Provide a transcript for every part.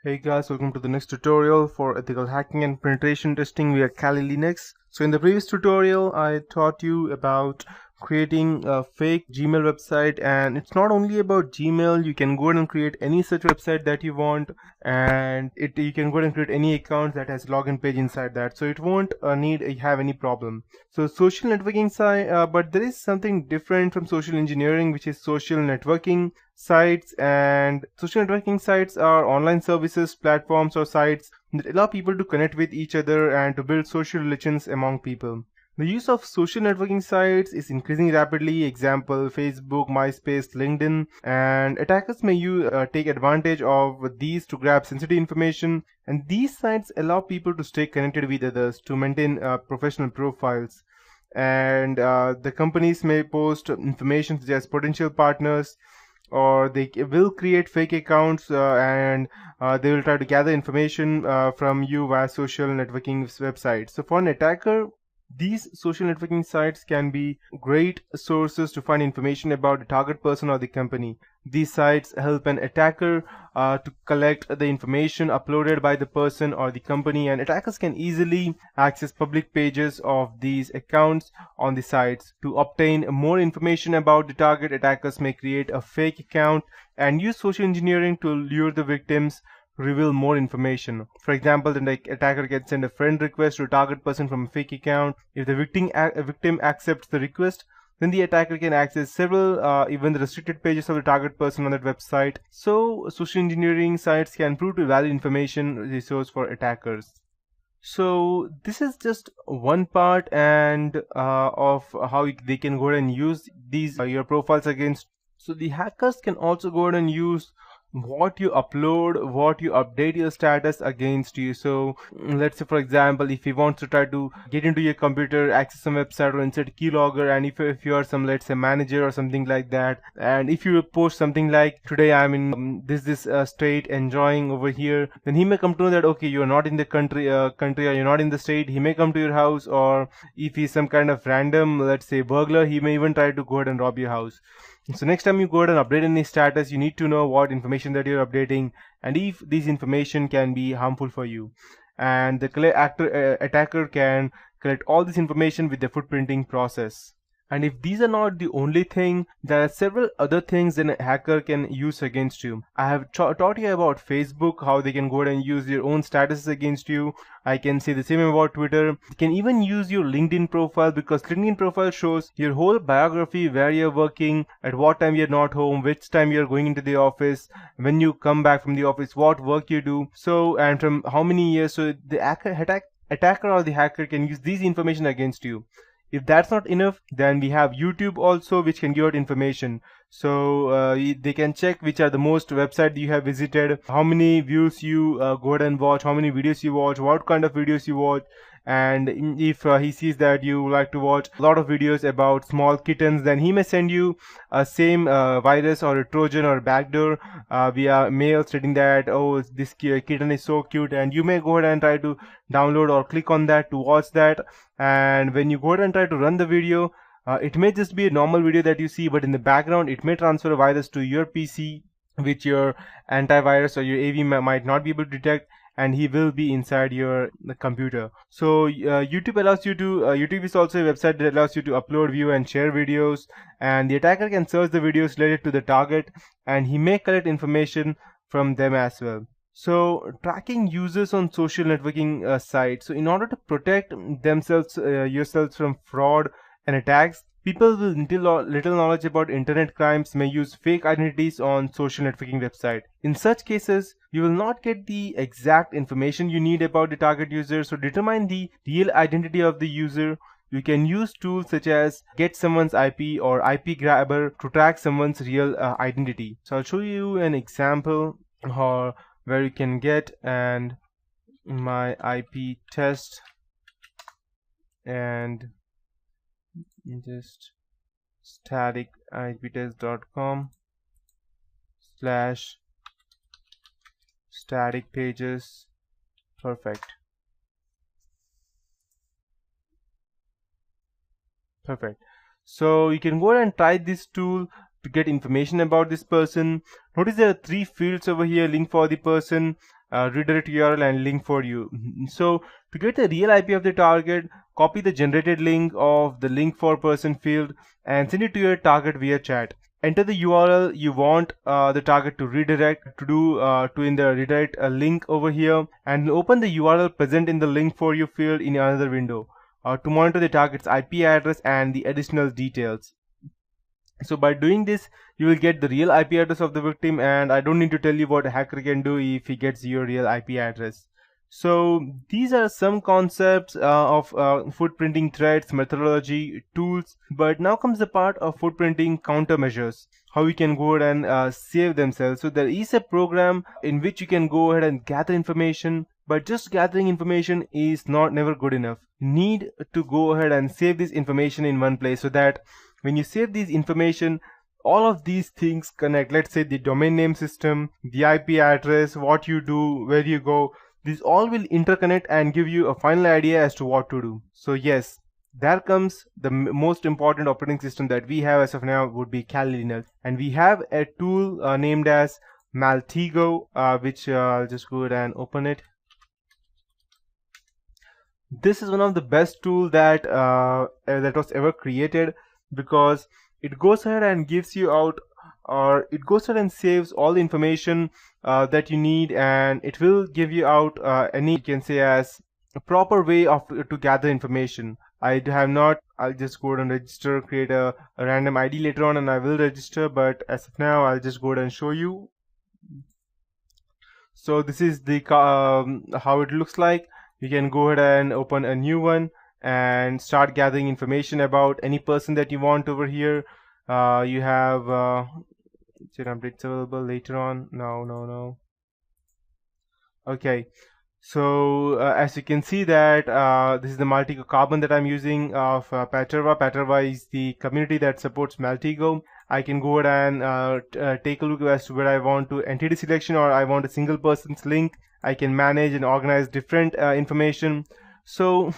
Hey guys, welcome to the next tutorial for ethical hacking and penetration testing via Kali Linux. So in the previous tutorial, I taught you about creating a fake Gmail website, and it's not only about Gmail. You can go ahead and create any such website that you want, and you can go ahead and create any account that has login page inside that, so it won't have any problem. So social networking site, but there is something different from social engineering, which is social networking sites. And social networking sites are online services, platforms, or sites that allow people to connect with each other and to build social relations among people. The use of social networking sites is increasing rapidly. Example: Facebook, MySpace, LinkedIn, and attackers may take advantage of these to grab sensitive information. And these sites allow people to stay connected with others, to maintain professional profiles. And the companies may post information such as potential partners, or they will create fake accounts, and they will try to gather information from you via social networking websites. So for an attacker, these social networking sites can be great sources to find information about the target person or the company. These sites help an attacker to collect the information uploaded by the person or the company, and attackers can easily access public pages of these accounts on the sites. To obtain more information about the target, attackers may create a fake account and use social engineering to lure the victims reveal more information. For example, the attacker can send a friend request to a target person from a fake account. If the victim accepts the request, then the attacker can access several, even the restricted pages of the target person on that website. So social engineering sites can prove to valid information resource for attackers. So this is just one part and of how they can go ahead and use these your profiles against. So the hackers can also go ahead and use what you upload, what you update your status against you. So let's say, for example, if he wants to try to get into your computer, access some website, or insert keylogger, and if you are some, let's say, manager or something like that, and if you post something like, today I'm in this state enjoying over here, then he may come to know that, okay, you're not in the country or you're not in the state. He may come to your house, or if he's some kind of random, let's say, burglar, he may even try to go ahead and rob your house. So next time you go ahead and update any status, you need to know what information that you're updating, and if this information can be harmful for you. And the attacker can collect all this information with the footprinting process. And if these are not the only thing, there are several other things that a hacker can use against you. I have taught you about Facebook, how they can go ahead and use your own statuses against you. I can say the same about Twitter. They can even use your LinkedIn profile, because LinkedIn profile shows your whole biography, where you're working, at what time you're not home, which time you're going into the office, when you come back from the office, what work you do, so, and from how many years. So the attacker or the hacker can use these information against you. If that's not enough, then we have YouTube also, which can give out information. So they can check which are the most websites you have visited, how many views you go ahead and watch, how many videos you watch, what kind of videos you watch. And if he sees that you like to watch a lot of videos about small kittens, then he may send you a same virus or a trojan or a backdoor via mail, stating that, oh, this kitten is so cute, and you may go ahead and try to download or click on that to watch that. And when you go ahead and try to run the video, it may just be a normal video that you see, but in the background it may transfer a virus to your PC, which your antivirus or your AV might not be able to detect, and he will be inside your computer. So YouTube allows you to YouTube is also a website that allows you to upload, view, and share videos, and the attacker can search the videos related to the target, and he may collect information from them as well. So tracking users on social networking sites. So in order to protect themselves yourselves from fraud and attacks, people with little knowledge about internet crimes may use fake identities on social networking website. In such cases, you will not get the exact information you need about the target user. So determine the real identity of the user. You can use tools such as get someone's IP or IP grabber to track someone's real identity. So I'll show you an example where you can get and my IP test, and just static iptest.com/static pages. Perfect. So you can go ahead and try this tool to get information about this person. Notice there are 3 fields over here: link for the person, redirect URL and link for you. So to get the real IP of the target, copy the generated link of the link for person field and send it to your target via chat. Enter the URL you want the target to redirect to in the redirect a link over here, and open the URL present in the link for you field in another window to monitor the target's IP address and the additional details. So by doing this, you will get the real IP address of the victim, and I don't need to tell you what a hacker can do if he gets your real IP address. So these are some concepts of footprinting threats, methodology, tools, but now comes the part of footprinting countermeasures, how you can go ahead and save themselves. So there is a program in which you can go ahead and gather information, but just gathering information is never good enough. You need to go ahead and save this information in one place, so that when you save this information, all of these things connect. Let's say the domain name system, the IP address, what you do, where you go, these all will interconnect and give you a final idea as to what to do. So yes, there comes the most important operating system that we have as of now would be Kali Linux, and we have a tool named as Maltego, which I'll just go ahead and open it. This is one of the best tools that was ever created, because it goes ahead and gives you out, or it goes ahead and saves all the information that you need, and it will give you out any, you can say, as a proper way of to gather information. I have not. I'll just go ahead and register, create a random ID later on, and I will register, but as of now I'll just go ahead and show you. So this is the how it looks like. You can go ahead and open a new one and start gathering information about any person that you want over here. You have updates available later on. No. Okay, so as you can see that this is the Maltego carbon that I'm using of Paterva. Paterva is the community that supports Maltego. I can go ahead and take a look as to where I want to entity selection, or I want a single person's link. I can manage and organize different information. So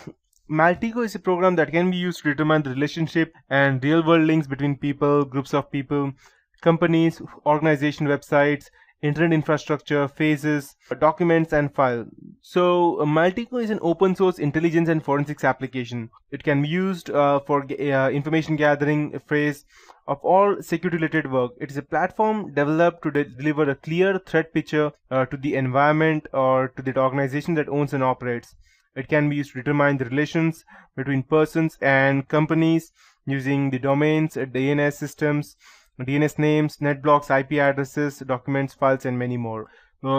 Maltego is a program that can be used to determine the relationship and real world links between people, groups of people, companies, organization websites, internet infrastructure, phases, documents, and files. So Maltego is an open source intelligence and forensics application. It can be used for information gathering phase of all security related work. It is a platform developed to deliver a clear threat picture to the environment or to the organization that owns and operates. It can be used to determine the relations between persons and companies using the domains, DNS systems, DNS names, net blocks, IP addresses, documents, files, and many more.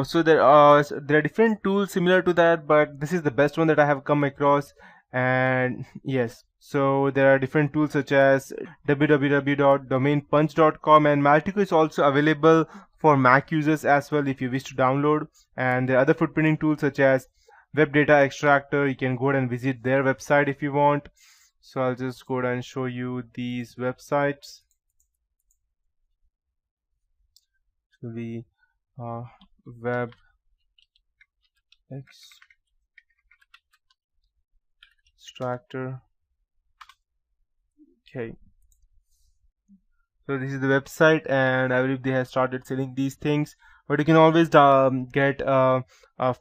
So there are different tools similar to that, but this is the best one that I have come across. And yes, so there are different tools such as www.domainpunch.com, and Maltego is also available for Mac users as well if you wish to download. And there are other footprinting tools such as Web Data Extractor. You can go ahead and visit their website if you want. So I'll just go ahead and show you these websites. The Web Extractor. Okay, so this is the website, and I believe they have started selling these things, but you can always get a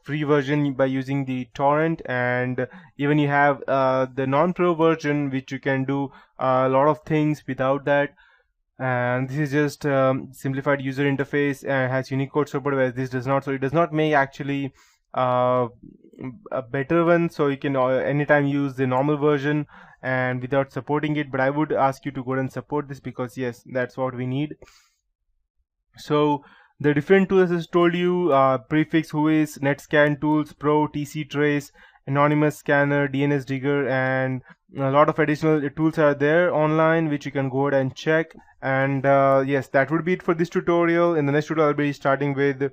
free version by using the torrent, and even you have the non-pro version, which you can do a lot of things without that. And this is just simplified user interface and has Unicode support, whereas this does not. So it does not make actually a better one, so you can anytime use the normal version and without supporting it. But I would ask you to go and support this, because yes, that's what we need. So the different tools, as I told you, Prefix, Whois, NetScan tools, Pro, TC Trace, Anonymous Scanner, DNS Digger, and a lot of additional tools are there online which you can go ahead and check. And yes, that would be it for this tutorial. In the next tutorial I'll be starting with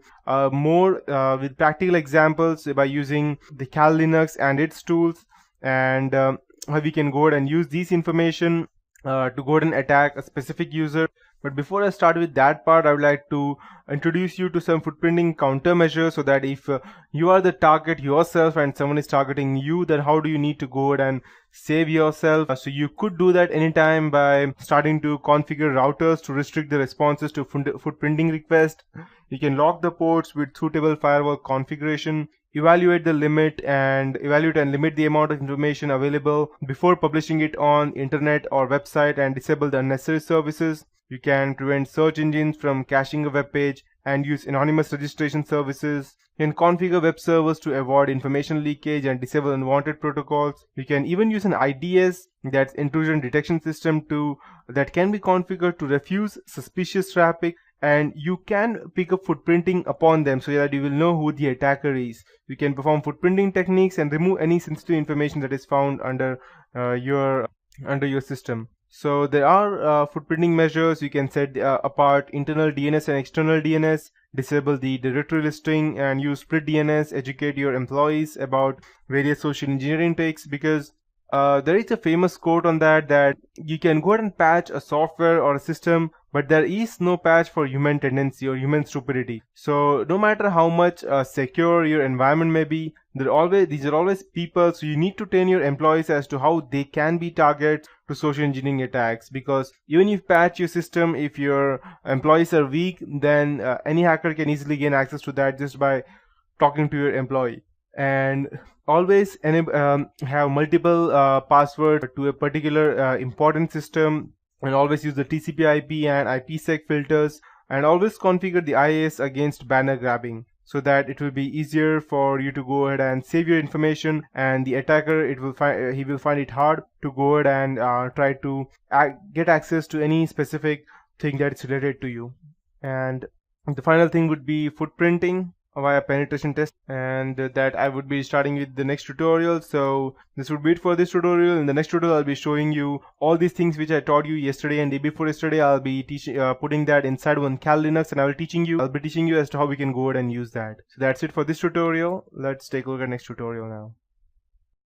more with practical examples by using the Kali Linux and its tools, and how we can go ahead and use these information to go ahead and attack a specific user. But before I start with that part, I would like to introduce you to some footprinting countermeasures, so that if you are the target yourself and someone is targeting you, then how do you need to go ahead and save yourself? So you could do that anytime by starting to configure routers to restrict the responses to footprinting requests. You can lock the ports with suitable firewall configuration, evaluate and limit the amount of information available before publishing it on internet or website, and disable the unnecessary services. You can prevent search engines from caching a web page and use anonymous registration services. You can configure web servers to avoid information leakage and disable unwanted protocols. You can even use an IDS, that's intrusion detection system, that can be configured to refuse suspicious traffic, and you can pick up footprinting upon them so that you will know who the attacker is. You can perform footprinting techniques and remove any sensitive information that is found under your system. So there are footprinting measures. You can set apart internal DNS and external DNS, disable the directory listing, and use split DNS. Educate your employees about various social engineering tricks, because there is a famous quote on that you can go ahead and patch a software or a system, but there is no patch for human tendency or human stupidity. So no matter how much secure your environment may be, these are always people. So you need to train your employees as to how they can be targets to social engineering attacks, because even if you patch your system, if your employees are weak, then any hacker can easily gain access to that just by talking to your employee. And always have multiple passwords to a particular important system, and always use the TCP/IP and IPsec filters, and always configure the IAS against banner grabbing, so that it will be easier for you to go ahead and save your information, and the attacker, he will find it hard to go ahead and try to get access to any specific thing that is related to you. And the final thing would be footprinting via penetration test, and that I would be starting with the next tutorial. So this would be it for this tutorial. In the next tutorial, I'll be showing you all these things which I taught you yesterday and day before yesterday. I'll be putting that inside one Kali Linux, and I'll be teaching you as to how we can go ahead and use that. So that's it for this tutorial. Let's take a look at next tutorial now.